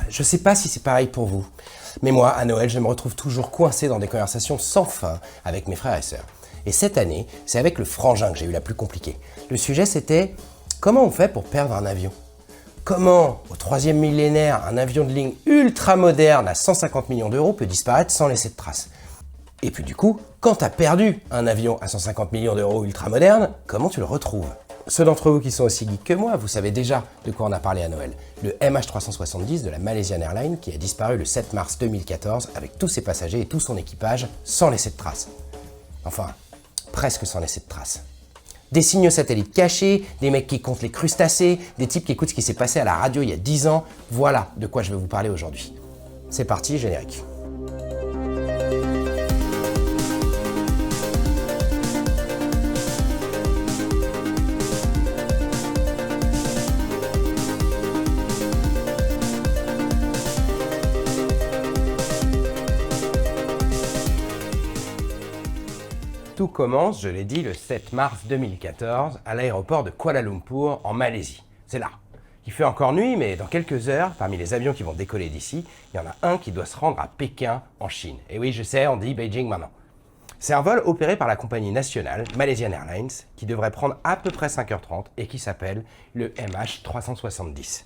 Je sais pas si c'est pareil pour vous, mais moi, à Noël, je me retrouve toujours coincé dans des conversations sans fin avec mes frères et sœurs. Et cette année, c'est avec le frangin que j'ai eu la plus compliquée. Le sujet, c'était comment on fait pour perdre un avion? Comment, au 3e millénaire, un avion de ligne ultra moderne à 150 millions d'euros peut disparaître sans laisser de traces? Et puis du coup, quand tu as perdu un avion à 150 millions d'euros ultra moderne, comment tu le retrouves? Ceux d'entre vous qui sont aussi geeks que moi, vous savez déjà de quoi on a parlé à Noël. Le MH370 de la Malaysian Airlines qui a disparu le 7 mars 2014 avec tous ses passagers et tout son équipage sans laisser de traces. Enfin, presque sans laisser de traces. Des signaux satellites cachés, des mecs qui comptent les crustacés, des types qui écoutent ce qui s'est passé à la radio il y a 10 ans. Voilà de quoi je vais vous parler aujourd'hui. C'est parti, générique. Tout commence, je l'ai dit, le 7 mars 2014 à l'aéroport de Kuala Lumpur en Malaisie. C'est là. Il fait encore nuit, mais dans quelques heures, parmi les avions qui vont décoller d'ici, il y en a un qui doit se rendre à Pékin, en Chine. Et oui, je sais, on dit Beijing maintenant. C'est un vol opéré par la compagnie nationale Malaysian Airlines qui devrait prendre à peu près 5h30 et qui s'appelle le MH370.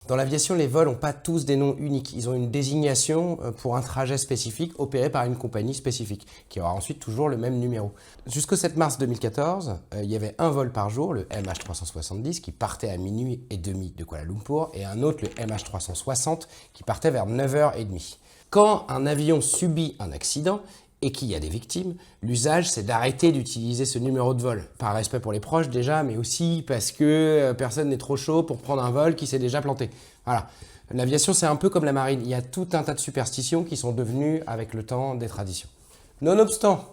Dans l'aviation, les vols n'ont pas tous des noms uniques. Ils ont une désignation pour un trajet spécifique opéré par une compagnie spécifique, qui aura ensuite toujours le même numéro. Jusqu'au 7 mars 2014, il y avait un vol par jour, le MH370, qui partait à minuit et demi de Kuala Lumpur, et un autre, le MH360, qui partait vers 9h30. Quand un avion subit un accident, et qu'il y a des victimes, l'usage c'est d'arrêter d'utiliser ce numéro de vol. Par respect pour les proches déjà, mais aussi parce que personne n'est trop chaud pour prendre un vol qui s'est déjà planté. Voilà. L'aviation c'est un peu comme la marine, il y a tout un tas de superstitions qui sont devenues avec le temps des traditions. Nonobstant,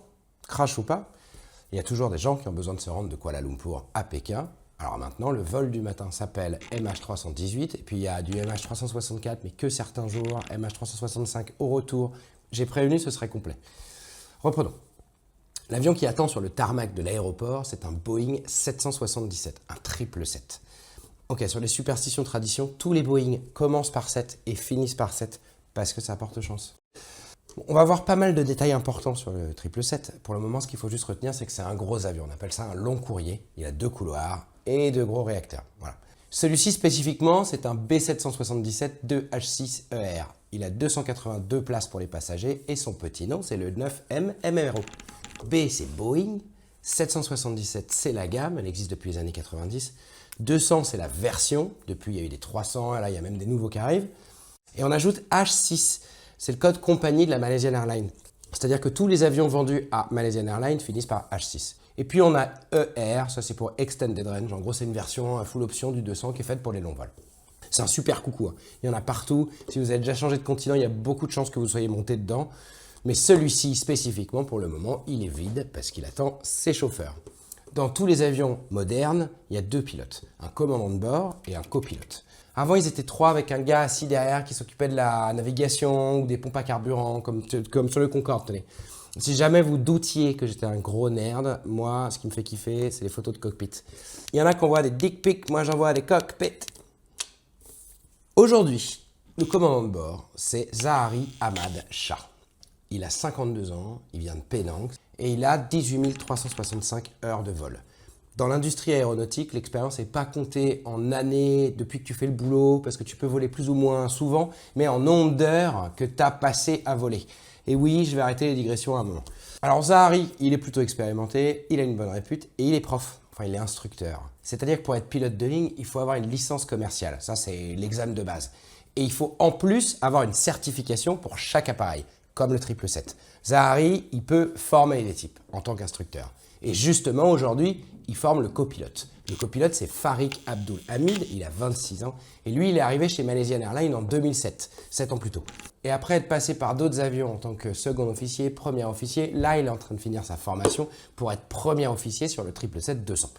crash ou pas, il y a toujours des gens qui ont besoin de se rendre de Kuala Lumpur à Pékin. Alors maintenant, le vol du matin s'appelle MH318, et puis il y a du MH364, mais que certains jours, MH365 au retour. J'ai prévenu, ce serait complet. Reprenons. L'avion qui attend sur le tarmac de l'aéroport, c'est un Boeing 777, un 777. Ok, sur les superstitions traditions, tous les Boeing commencent par 7 et finissent par 7 parce que ça porte chance. On va voir pas mal de détails importants sur le 777. Pour le moment, ce qu'il faut juste retenir, c'est que c'est un gros avion. On appelle ça un long courrier. Il a 2 couloirs et 2 gros réacteurs. Voilà. Celui-ci spécifiquement, c'est un B777-2H6ER. Il a 282 places pour les passagers et son petit nom, c'est le 9M MRO. B, c'est Boeing. 777, c'est la gamme, elle existe depuis les années 90. 200, c'est la version. Depuis, il y a eu des 300, là, il y a même des nouveaux qui arrivent. Et on ajoute H6, c'est le code compagnie de la Malaysian Airlines. C'est-à-dire que tous les avions vendus à Malaysian Airlines finissent par H6. Et puis on a ER, ça c'est pour Extended Range. En gros, c'est une version full option du 200 qui est faite pour les longs vols. C'est un super coucou. Il y en a partout. Si vous avez déjà changé de continent, il y a beaucoup de chances que vous soyez monté dedans. Mais celui-ci, spécifiquement, pour le moment, il est vide parce qu'il attend ses chauffeurs. Dans tous les avions modernes, il y a 2 pilotes. Un commandant de bord et un copilote. Avant, ils étaient 3 avec un gars assis derrière qui s'occupait de la navigation ou des pompes à carburant, comme sur le Concorde. Tenez. Si jamais vous doutiez que j'étais un gros nerd, moi, ce qui me fait kiffer, c'est les photos de cockpit. Il y en a qui envoient des dick pics, moi j'envoie des cockpits. Aujourd'hui, le commandant de bord, c'est Zahari Ahmad Shah. Il a 52 ans, il vient de Penang et il a 18 365 heures de vol. Dans l'industrie aéronautique, l'expérience n'est pas comptée en années depuis que tu fais le boulot, parce que tu peux voler plus ou moins souvent, mais en nombre d'heures que tu as passé à voler. Et oui, je vais arrêter les digressions à un moment. Alors Zahari, il est plutôt expérimenté, il a une bonne répute et il est prof. Enfin, il est instructeur. C'est-à-dire que pour être pilote de ligne, il faut avoir une licence commerciale. Ça, c'est l'examen de base. Et il faut en plus avoir une certification pour chaque appareil, comme le 777. Zahari, il peut former les types en tant qu'instructeur. Et justement, aujourd'hui, il forme le copilote. Le copilote, c'est Farik Abdul Hamid, il a 26 ans. Et lui, il est arrivé chez Malaysian Airlines en 2007, 7 ans plus tôt. Et après être passé par d'autres avions en tant que second officier, premier officier, là, il est en train de finir sa formation pour être premier officier sur le 777-200.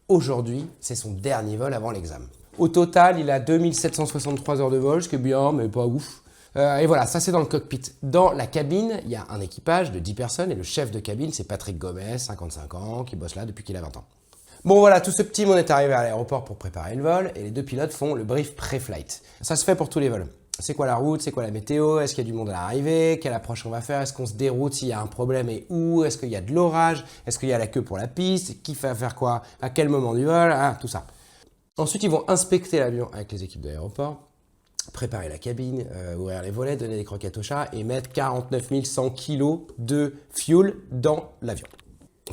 Aujourd'hui, c'est son dernier vol avant l'examen. Au total, il a 2763 heures de vol, ce qui est bien, mais pas ouf. Et voilà, ça c'est dans le cockpit. Dans la cabine, il y a un équipage de 10 personnes et le chef de cabine, c'est Patrick Gomez, 55 ans, qui bosse là depuis qu'il a 20 ans. Bon voilà, tout ce petit monde est arrivé à l'aéroport pour préparer le vol et les deux pilotes font le brief pré-flight. Ça se fait pour tous les vols. C'est quoi la route? C'est quoi la météo? Est-ce qu'il y a du monde à l'arrivée? Quelle approche on va faire? Est-ce qu'on se déroute s'il y a un problème et où? Est-ce qu'il y a de l'orage? Est-ce qu'il y a la queue pour la piste? Qui va faire quoi? À quel moment du vol? Ah, tout ça. Ensuite, ils vont inspecter l'avion avec les équipes de l'aéroport, préparer la cabine, ouvrir les volets, donner des croquettes au chat et mettre 49 100 kg de fuel dans l'avion.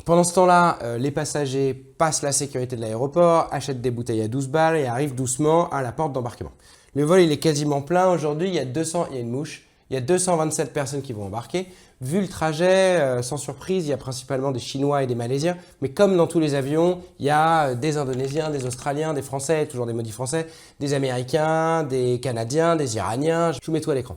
Pendant ce temps-là, les passagers passent la sécurité de l'aéroport, achètent des bouteilles à 12 balles et arrivent doucement à la porte d'embarquement. Le vol, il est quasiment plein. Aujourd'hui, il y a une mouche. Il y a 227 personnes qui vont embarquer. Vu le trajet, sans surprise, il y a principalement des Chinois et des Malaisiens. Mais comme dans tous les avions, il y a des Indonésiens, des Australiens, des Français, toujours des maudits Français, des Américains, des Canadiens, des Iraniens. Je vous mets tout à l'écran.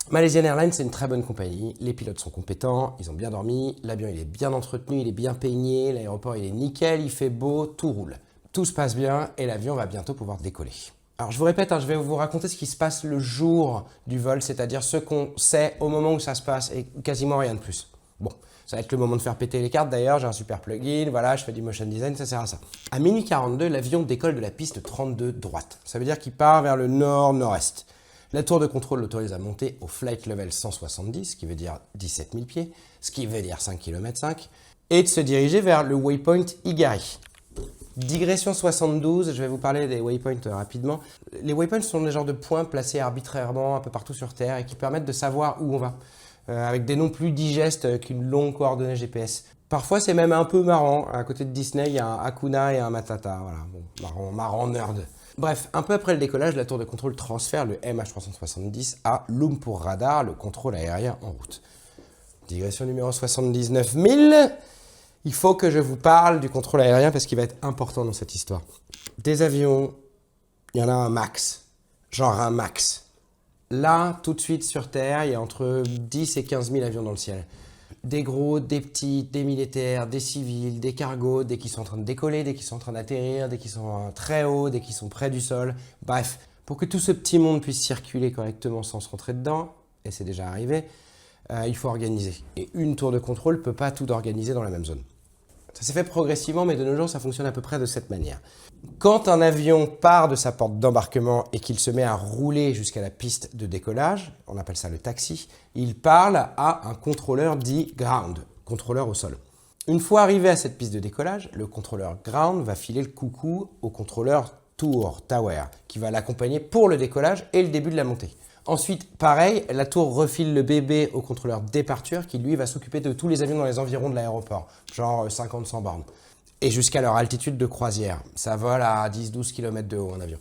Malaysian Airlines, c'est une très bonne compagnie. Les pilotes sont compétents, ils ont bien dormi, l'avion il est bien entretenu, il est bien peigné, l'aéroport il est nickel, il fait beau, tout roule. Tout se passe bien et l'avion va bientôt pouvoir décoller. Alors je vous répète, je vais vous raconter ce qui se passe le jour du vol, c'est-à-dire ce qu'on sait au moment où ça se passe et quasiment rien de plus. Bon, ça va être le moment de faire péter les cartes d'ailleurs, j'ai un super plugin, voilà, je fais du motion design, ça sert à ça. À minuit 42, l'avion décolle de la piste 32 droite. Ça veut dire qu'il part vers le nord-nord-est. La tour de contrôle l'autorise à monter au flight level 170, ce qui veut dire 17 000 pieds, ce qui veut dire 5 km 5, et de se diriger vers le waypoint Igari. Digression 72, je vais vous parler des waypoints rapidement. Les waypoints sont des genres de points placés arbitrairement un peu partout sur Terre et qui permettent de savoir où on va, avec des noms plus digestes qu'une longue coordonnée GPS. Parfois, c'est même un peu marrant. À côté de Disney, il y a un Hakuna et un Matata. Voilà, bon, marrant nerd. Bref, un peu après le décollage, la tour de contrôle transfère le MH370 à Lumpur Radar, le contrôle aérien en route. Digression numéro 79 000. Il faut que je vous parle du contrôle aérien parce qu'il va être important dans cette histoire. Des avions, il y en a un max. Genre un max. Là, tout de suite sur Terre, il y a entre 10 et 15 000 avions dans le ciel. Des gros, des petits, des militaires, des civils, des cargos, des qui sont en train de décoller, des qui sont en train d'atterrir, des qui sont très hauts, des qui sont près du sol. Bref, pour que tout ce petit monde puisse circuler correctement sans se rentrer dedans, et c'est déjà arrivé, il faut organiser. Et une tour de contrôle ne peut pas tout organiser dans la même zone. Ça s'est fait progressivement, mais de nos jours, ça fonctionne à peu près de cette manière. Quand un avion part de sa porte d'embarquement et qu'il se met à rouler jusqu'à la piste de décollage, on appelle ça le taxi, il parle à un contrôleur dit ground, contrôleur au sol. Une fois arrivé à cette piste de décollage, le contrôleur ground va filer le coucou au contrôleur tower, qui va l'accompagner pour le décollage et le début de la montée. Ensuite, pareil, la tour refile le bébé au contrôleur départure qui, lui, va s'occuper de tous les avions dans les environs de l'aéroport, genre 50-100 bornes. Et jusqu'à leur altitude de croisière. Ça vole à 10-12 km de haut en avion.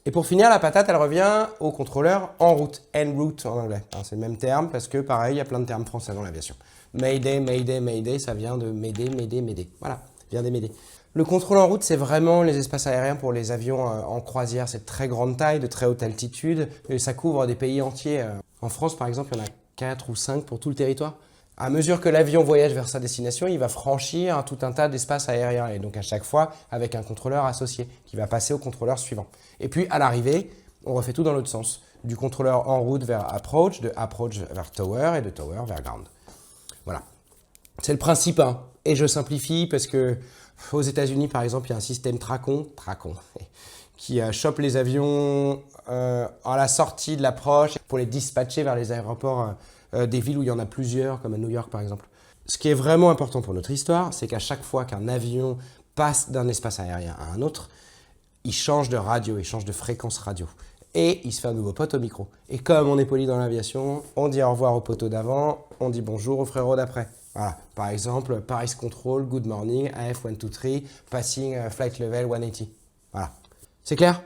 Et pour finir, la patate, elle revient au contrôleur en route, en route en anglais. C'est le même terme parce que, pareil, il y a plein de termes français dans l'aviation. Mayday, mayday, mayday, ça vient de mayday, mayday, mayday. Voilà, vient des mayday. Le contrôle en route, c'est vraiment les espaces aériens pour les avions en croisière. C'est de très grande taille, de très haute altitude, et ça couvre des pays entiers. En France, par exemple, il y en a 4 ou 5 pour tout le territoire. À mesure que l'avion voyage vers sa destination, il va franchir tout un tas d'espaces aériens, et donc à chaque fois avec un contrôleur associé qui va passer au contrôleur suivant. Et puis à l'arrivée, on refait tout dans l'autre sens. Du contrôleur en route vers approach, de approach vers tower et de tower vers ground. Voilà. C'est le principe, hein. Et je simplifie parce que aux États-Unis, par exemple, il y a un système Tracon, qui chope les avions à la sortie de l'approche pour les dispatcher vers les aéroports des villes où il y en a plusieurs, comme à New York par exemple. Ce qui est vraiment important pour notre histoire, c'est qu'à chaque fois qu'un avion passe d'un espace aérien à un autre, il change de radio, il change de fréquence radio. Et il se fait un nouveau pote au micro. Et comme on est poli dans l'aviation, on dit au revoir au poteau d'avant, on dit bonjour au frérot d'après. Voilà. Par exemple, Paris Control, good morning, AF123, passing flight level 180. Voilà. C'est clair?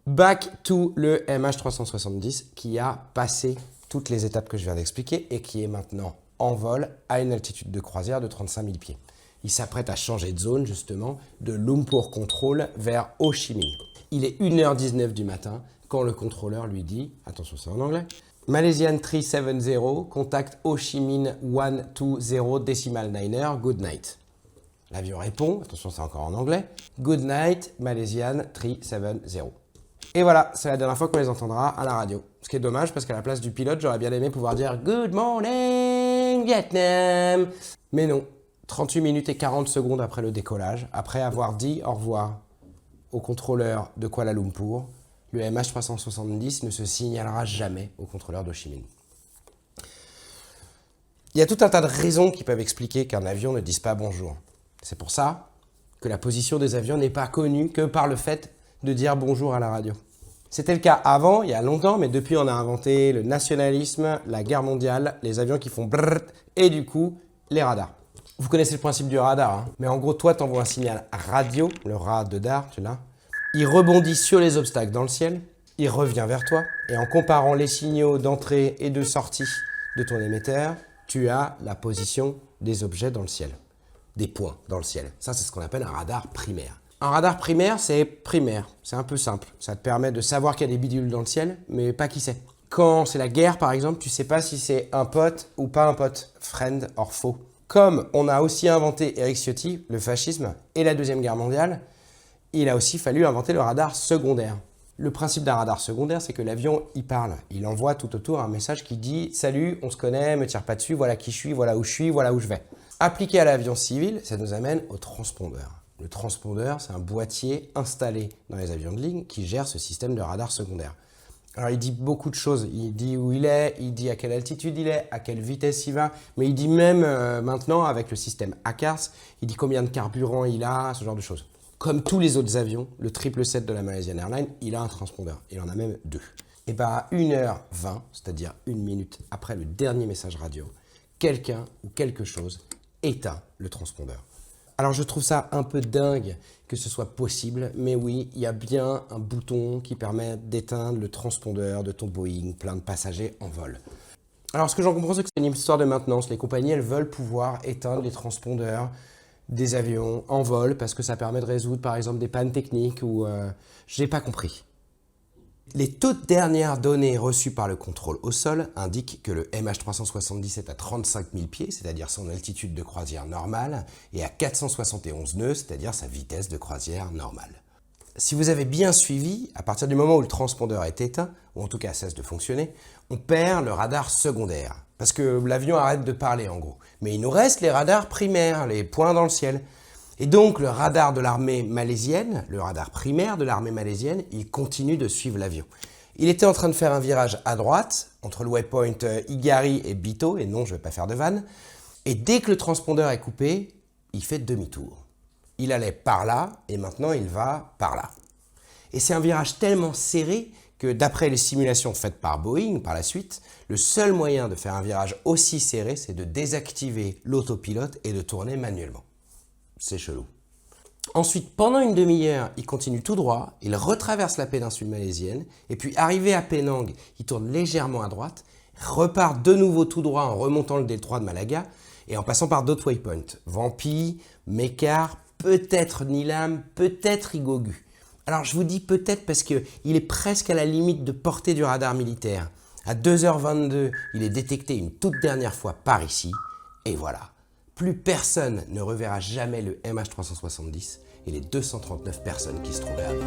Back to le MH370 qui a passé toutes les étapes que je viens d'expliquer et qui est maintenant en vol à une altitude de croisière de 35 000 pieds. Il s'apprête à changer de zone justement de Lumpur Control vers Ho Chi Minh. Il est 1h19 du matin quand le contrôleur lui dit, attention c'est en anglais, Malaysian 370, contact Ho Chi Minh 120 decimal niner, good night. L'avion répond, attention c'est encore en anglais, good night Malaysian 370. Et voilà, c'est la dernière fois qu'on les entendra à la radio. Ce qui est dommage parce qu'à la place du pilote, j'aurais bien aimé pouvoir dire good morning Vietnam. Mais non, 38 minutes et 40 secondes après le décollage, après avoir dit au revoir au contrôleur de Kuala Lumpur, le MH370 ne se signalera jamais au contrôleur d'Ho Chi Minh. Il y a tout un tas de raisons qui peuvent expliquer qu'un avion ne dise pas bonjour. C'est pour ça que la position des avions n'est pas connue que par le fait de dire bonjour à la radio. C'était le cas avant, il y a longtemps, mais depuis on a inventé le nationalisme, la guerre mondiale, les avions qui font brrrt et du coup, les radars. Vous connaissez le principe du radar, hein, mais en gros, toi, tu envoies un signal radio, le radar, tu l'as. Il rebondit sur les obstacles dans le ciel, il revient vers toi, et en comparant les signaux d'entrée et de sortie de ton émetteur, tu as la position des objets dans le ciel, des points dans le ciel. Ça, c'est ce qu'on appelle un radar primaire. Un radar primaire, c'est un peu simple. Ça te permet de savoir qu'il y a des bidules dans le ciel, mais pas qui c'est. Quand c'est la guerre, par exemple, tu sais pas si c'est un pote ou pas un pote, friend or foe. Comme on a aussi inventé Éric Ciotti, le fascisme et la Deuxième Guerre mondiale, il a aussi fallu inventer le radar secondaire. Le principe d'un radar secondaire, c'est que l'avion, il parle. Il envoie tout autour un message qui dit « Salut, on se connaît, me tire pas dessus, voilà qui je suis, voilà où je vais ». Appliqué à l'avion civil, ça nous amène au transpondeur. Le transpondeur, c'est un boîtier installé dans les avions de ligne qui gère ce système de radar secondaire. Alors, il dit beaucoup de choses. Il dit où il est, il dit à quelle altitude il est, à quelle vitesse il va. Mais il dit même maintenant, avec le système ACARS, il dit combien de carburant il a, ce genre de choses. Comme tous les autres avions, le 777 de la Malaysian Airlines, il a un transpondeur. Il en a même deux. Et bien, à 1h20, c'est-à-dire 1 minute après le dernier message radio, quelqu'un ou quelque chose éteint le transpondeur. Alors je trouve ça un peu dingue que ce soit possible, mais oui, il y a bien un bouton qui permet d'éteindre le transpondeur de ton Boeing plein de passagers en vol. Alors ce que j'en comprends, c'est que c'est une histoire de maintenance. Les compagnies, elles veulent pouvoir éteindre les transpondeurs des avions en vol parce que ça permet de résoudre par exemple des pannes techniques ou... je n'ai pas compris. Les toutes dernières données reçues par le contrôle au sol indiquent que le MH370 est à 35 000 pieds, c'est-à-dire son altitude de croisière normale, et à 471 nœuds, c'est-à-dire sa vitesse de croisière normale. Si vous avez bien suivi, à partir du moment où le transpondeur est éteint, ou en tout cas cesse de fonctionner, on perd le radar secondaire, parce que l'avion arrête de parler en gros. Mais il nous reste les radars primaires, les points dans le ciel. Et donc, le radar de l'armée malaisienne, le radar primaire de l'armée malaisienne, il continue de suivre l'avion. Il était en train de faire un virage à droite, entre le waypoint Igari et Bito, et non, je ne vais pas faire de vanne. Et dès que le transpondeur est coupé, il fait demi-tour. Il allait par là, et maintenant il va par là. Et c'est un virage tellement serré que d'après les simulations faites par Boeing par la suite, le seul moyen de faire un virage aussi serré, c'est de désactiver l'autopilote et de tourner manuellement. C'est chelou. Ensuite, pendant une demi-heure, il continue tout droit, il retraverse la péninsule malaisienne, et puis arrivé à Penang, il tourne légèrement à droite, repart de nouveau tout droit en remontant le détroit de Malaga, et en passant par d'autres waypoints, Vampi, Mekar, peut-être Nilam, peut-être Igogu. Alors je vous dis peut-être parce qu'il est presque à la limite de portée du radar militaire. À 2h22, il est détecté une toute dernière fois par ici, et voilà. Plus personne ne reverra jamais le MH370 et les 239 personnes qui se trouvaient à bord.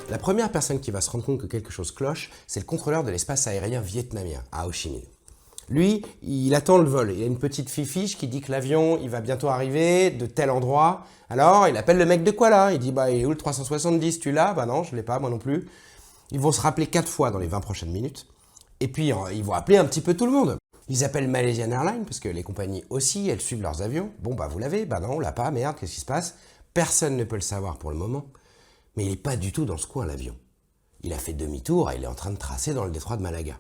La première personne qui va se rendre compte que quelque chose cloche, c'est le contrôleur de l'espace aérien vietnamien à Ho Chi Minh. Lui, il attend le vol. Il a une petite fiche qui dit que l'avion, il va bientôt arriver de tel endroit. Alors, il appelle le mec de Kuala. Il dit, bah, il est où le 370, tu l'as? Bah non, je l'ai pas, moi non plus. Ils vont se rappeler 4 fois dans les 20 prochaines minutes. Et puis, ils vont appeler un petit peu tout le monde. Ils appellent Malaysian Airlines, parce que les compagnies aussi, elles suivent leurs avions. Bon, bah vous l'avez, bah non, on l'a pas, merde, qu'est-ce qui se passe? Personne ne peut le savoir pour le moment. Mais il n'est pas du tout dans ce coin, l'avion. Il a fait demi-tour et il est en train de tracer dans le détroit de Malaga.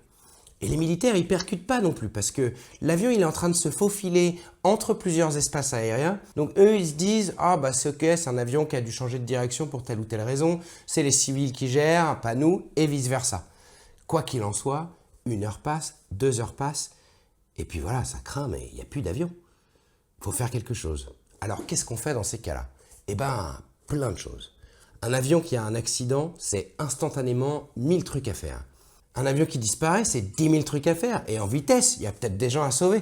Et les militaires, ils percutent pas non plus, parce que l'avion, il est en train de se faufiler entre plusieurs espaces aériens. Donc eux, ils se disent, ah bah c'est ok, c'est un avion qui a dû changer de direction pour telle ou telle raison. C'est les civils qui gèrent, pas nous, et vice-versa. Quoi qu'il en soit, 1 heure passe, 2 heures passent, et puis voilà, ça craint, mais il n'y a plus d'avion. Il faut faire quelque chose. Alors, qu'est-ce qu'on fait dans ces cas-là? Eh ben, plein de choses. Un avion qui a un accident, c'est instantanément 1000 trucs à faire. Un avion qui disparaît, c'est 10 000 trucs à faire, et en vitesse, il y a peut-être des gens à sauver.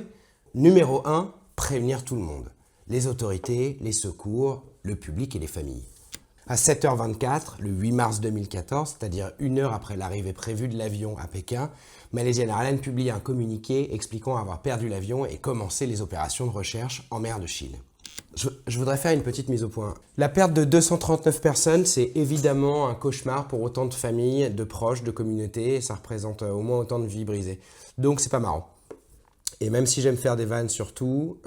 Numéro 1, prévenir tout le monde. Les autorités, les secours, le public et les familles. À 7h24, le 8 mars 2014, c'est-à-dire 1 heure après l'arrivée prévue de l'avion à Pékin, Malaysian Airlines publie un communiqué expliquant avoir perdu l'avion et commencé les opérations de recherche en mer de Chine. Je voudrais faire une petite mise au point. La perte de 239 personnes, c'est évidemment un cauchemar pour autant de familles, de proches, de communautés, et ça représente au moins autant de vies brisées. Donc c'est pas marrant. Et même si j'aime faire des vannes sur tout,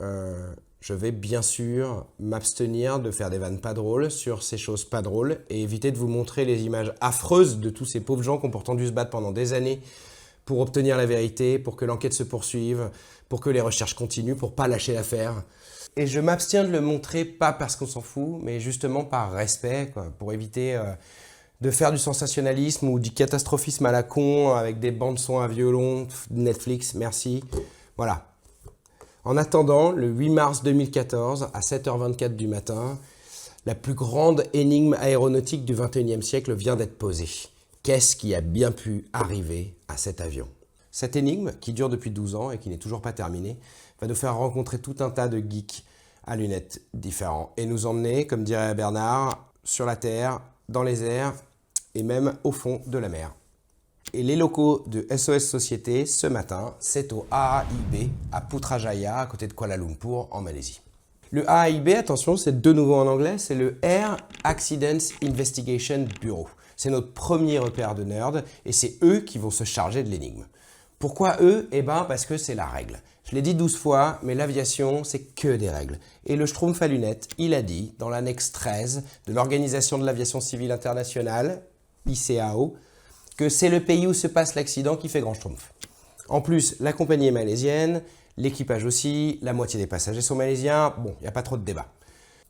je vais bien sûr m'abstenir de faire des vannes pas drôles sur ces choses pas drôles et éviter de vous montrer les images affreuses de tous ces pauvres gens qui ont pourtant dû se battre pendant des années pour obtenir la vérité, pour que l'enquête se poursuive, pour que les recherches continuent, pour pas lâcher l'affaire. Et je m'abstiens de le montrer pas parce qu'on s'en fout, mais justement par respect, quoi, pour éviter de faire du sensationnalisme ou du catastrophisme à la con avec des bandes-sons à violon, Netflix, merci. Voilà. En attendant, le 8 mars 2014, à 7h24 du matin, la plus grande énigme aéronautique du XXIe siècle vient d'être posée. Qu'est-ce qui a bien pu arriver à cet avion? Cette énigme, qui dure depuis 12 ans et qui n'est toujours pas terminée, va nous faire rencontrer tout un tas de geeks à lunettes différents et nous emmener, comme dirait Bernard, sur la Terre, dans les airs et même au fond de la mer. Et les locaux de SOS Société, ce matin, c'est au AAIB à Putrajaya, à côté de Kuala Lumpur, en Malaisie. Le AAIB, attention, c'est de nouveau en anglais, c'est le Air Accidents Investigation Bureau. C'est notre premier repère de nerd et c'est eux qui vont se charger de l'énigme. Pourquoi eux? Eh bien, parce que c'est la règle. Je l'ai dit 12 fois, mais l'aviation, c'est que des règles. Et le Schtroumpf à lunettes, il a dit, dans l'annexe 13 de l'Organisation de l'Aviation Civile Internationale, ICAO, que c'est le pays où se passe l'accident qui fait grand Schtroumpf. En plus, la compagnie est malaisienne, l'équipage aussi, la moitié des passagers sont malaisiens, bon, il n'y a pas trop de débat.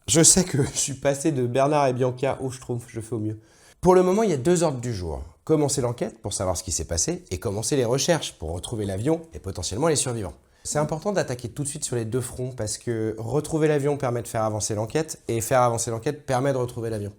Je sais que je suis passé de Bernard et Bianca au Schtroumpf, je fais au mieux. Pour le moment, il y a 2 ordres du jour. Commencer l'enquête pour savoir ce qui s'est passé et commencer les recherches pour retrouver l'avion et potentiellement les survivants. C'est important d'attaquer tout de suite sur les 2 fronts parce que retrouver l'avion permet de faire avancer l'enquête et faire avancer l'enquête permet de retrouver l'avion.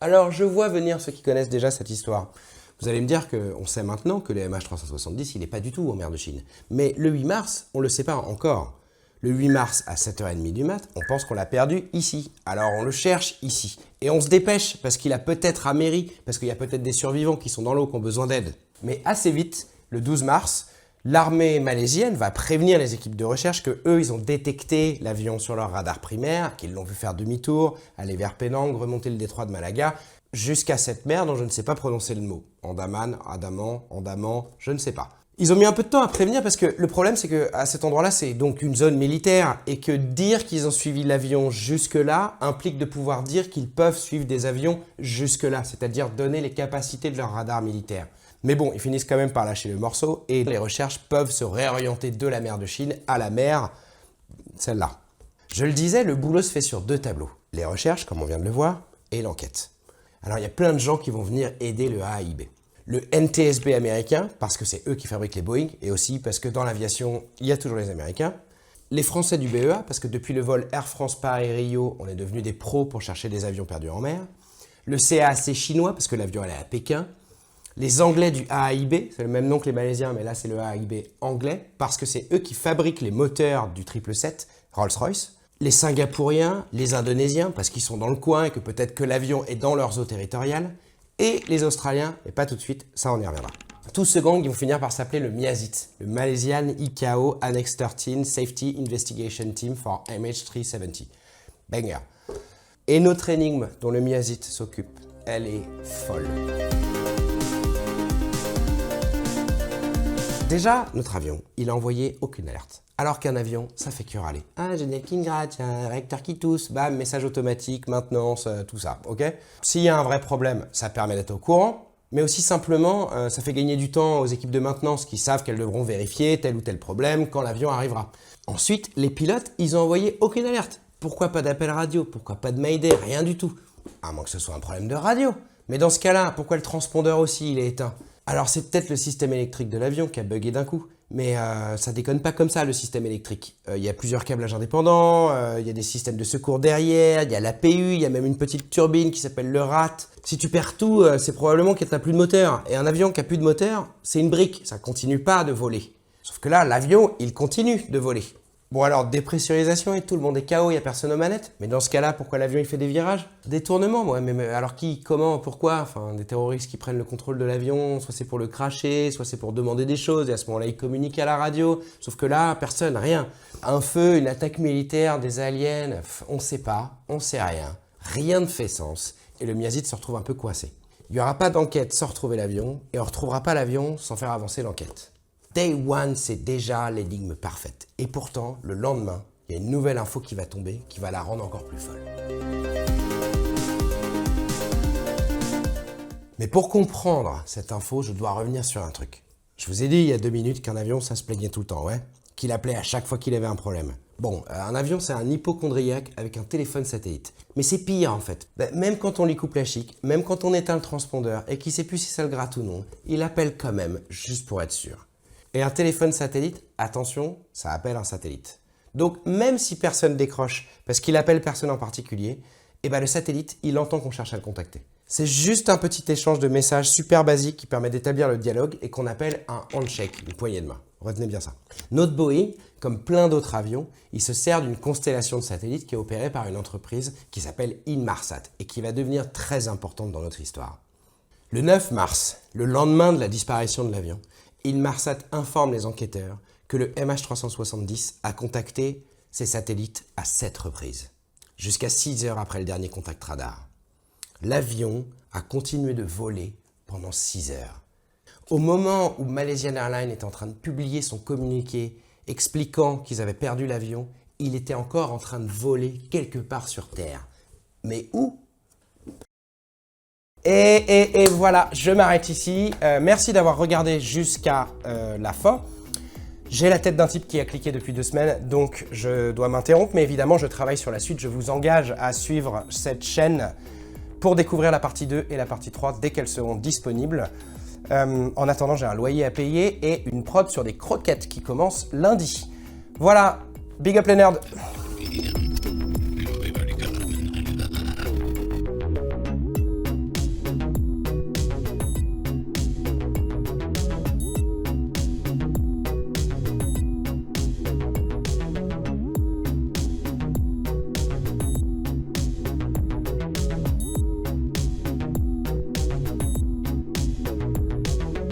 Alors, je vois venir ceux qui connaissent déjà cette histoire. Vous allez me dire qu'on sait maintenant que le MH370, il n'est pas du tout en mer de Chine. Mais le 8 mars, on ne le sait pas encore. Le 8 mars à 7h30 du mat, on pense qu'on l'a perdu ici. Alors on le cherche ici. Et on se dépêche parce qu'il a peut-être améri, parce qu'il y a peut-être des survivants qui sont dans l'eau, qui ont besoin d'aide. Mais assez vite, le 12 mars, l'armée malaisienne va prévenir les équipes de recherche que eux, ils ont détecté l'avion sur leur radar primaire, qu'ils l'ont vu faire demi-tour, aller vers Penang, remonter le détroit de Malaga, jusqu'à cette mer dont je ne sais pas prononcer le mot. Andaman, Andaman, je ne sais pas. Ils ont mis un peu de temps à prévenir parce que le problème c'est qu'à cet endroit-là c'est donc une zone militaire et que dire qu'ils ont suivi l'avion jusque-là implique de pouvoir dire qu'ils peuvent suivre des avions jusque-là, c'est-à-dire donner les capacités de leur radar militaire. Mais bon, ils finissent quand même par lâcher le morceau et les recherches peuvent se réorienter de la mer de Chine à la mer, celle-là. Je le disais, le boulot se fait sur 2 tableaux. Les recherches, comme on vient de le voir, et l'enquête. Alors il y a plein de gens qui vont venir aider le AAIB. Le NTSB américain, parce que c'est eux qui fabriquent les Boeing, et aussi parce que dans l'aviation, il y a toujours les Américains. Les Français du BEA, parce que depuis le vol Air France Paris-Rio, on est devenus des pros pour chercher des avions perdus en mer. Le CAAC chinois, parce que l'avion allait à Pékin. Les Anglais du AAIB, c'est le même nom que les Malaisiens, mais là c'est le AAIB anglais, parce que c'est eux qui fabriquent les moteurs du 777 Rolls-Royce. Les Singapouriens, les Indonésiens, parce qu'ils sont dans le coin et que peut-être que l'avion est dans leurs eaux territoriales. Et les Australiens, mais pas tout de suite, ça on y reviendra. Tous ce gang, ils vont finir par s'appeler le MIASIT, le Malaysian ICAO Annex 13 Safety Investigation Team for MH370. Banger. Et notre énigme dont le MIASIT s'occupe, elle est folle. Déjà, notre avion, il a envoyé aucune alerte. Alors qu'un avion, ça fait que râler. Ah, génial qui gratte, un réacteur qui tousse, bam, message automatique, maintenance, tout ça, ok? S'il y a un vrai problème, ça permet d'être au courant, mais aussi simplement, ça fait gagner du temps aux équipes de maintenance qui savent qu'elles devront vérifier tel ou tel problème quand l'avion arrivera. Ensuite, les pilotes, ils ont envoyé aucune alerte. Pourquoi pas d'appel radio? Pourquoi pas de Mayday? Rien du tout. À moins que ce soit un problème de radio. Mais dans ce cas-là, pourquoi le transpondeur aussi, il est éteint? Alors c'est peut-être le système électrique de l'avion qui a bugué d'un coup, mais ça déconne pas comme ça le système électrique. Il y a plusieurs câblages indépendants, il y a des systèmes de secours derrière, il y a l'APU, il y a même une petite turbine qui s'appelle le RAT. Si tu perds tout, c'est probablement que t'as plus de moteur. Et un avion qui a plus de moteur, c'est une brique, ça continue pas de voler. Sauf que là, l'avion, il continue de voler. Bon alors, dépressurisation et tout, le monde est KO, il n'y a personne aux manettes. Mais dans ce cas-là, pourquoi l'avion il fait des virages? Détournement, ouais, mais alors qui, comment, pourquoi? Enfin, des terroristes qui prennent le contrôle de l'avion, soit c'est pour le cracher, soit c'est pour demander des choses, et à ce moment-là, ils communiquent à la radio. Sauf que là, personne, rien. Un feu, une attaque militaire, des aliens, on sait pas, on sait rien. Rien ne fait sens, et le Miazid se retrouve un peu coincé. Il n'y aura pas d'enquête sans retrouver l'avion, et on ne retrouvera pas l'avion sans faire avancer l'enquête. Day one, c'est déjà l'énigme parfaite. Et pourtant, le lendemain, il y a une nouvelle info qui va tomber, qui va la rendre encore plus folle. Mais pour comprendre cette info, je dois revenir sur un truc. Je vous ai dit il y a 2 minutes qu'un avion, ça se plaignait tout le temps, ouais? Qu'il appelait à chaque fois qu'il avait un problème. Bon, un avion, c'est un hypocondriaque avec un téléphone satellite. Mais c'est pire en fait. Même quand on lui coupe la chic, même quand on éteint le transpondeur et qu'il ne sait plus si ça le gratte ou non, il appelle quand même, juste pour être sûr. Et un téléphone satellite, attention, ça appelle un satellite. Donc même si personne décroche parce qu'il appelle personne en particulier, le satellite, il entend qu'on cherche à le contacter. C'est juste un petit échange de messages super basique qui permet d'établir le dialogue et qu'on appelle un handshake, une poignée de main. Retenez bien ça. Notre Boeing, comme plein d'autres avions, il se sert d'une constellation de satellites qui est opérée par une entreprise qui s'appelle Inmarsat et qui va devenir très importante dans notre histoire. Le 9 mars, le lendemain de la disparition de l'avion, Inmarsat informe les enquêteurs que le MH370 a contacté ses satellites à 7 reprises, jusqu'à 6 heures après le dernier contact radar. L'avion a continué de voler pendant 6 heures. Au moment où Malaysian Airlines est en train de publier son communiqué expliquant qu'ils avaient perdu l'avion, il était encore en train de voler quelque part sur Terre. Mais où ? Et voilà, je m'arrête ici. Merci d'avoir regardé jusqu'à la fin. J'ai la tête d'un type qui a cliqué depuis 2 semaines, donc je dois m'interrompre. Mais évidemment, je travaille sur la suite. Je vous engage à suivre cette chaîne pour découvrir la partie 2 et la partie 3 dès qu'elles seront disponibles. En attendant, j'ai un loyer à payer et une prod sur des croquettes qui commence lundi. Voilà, big up les nerds!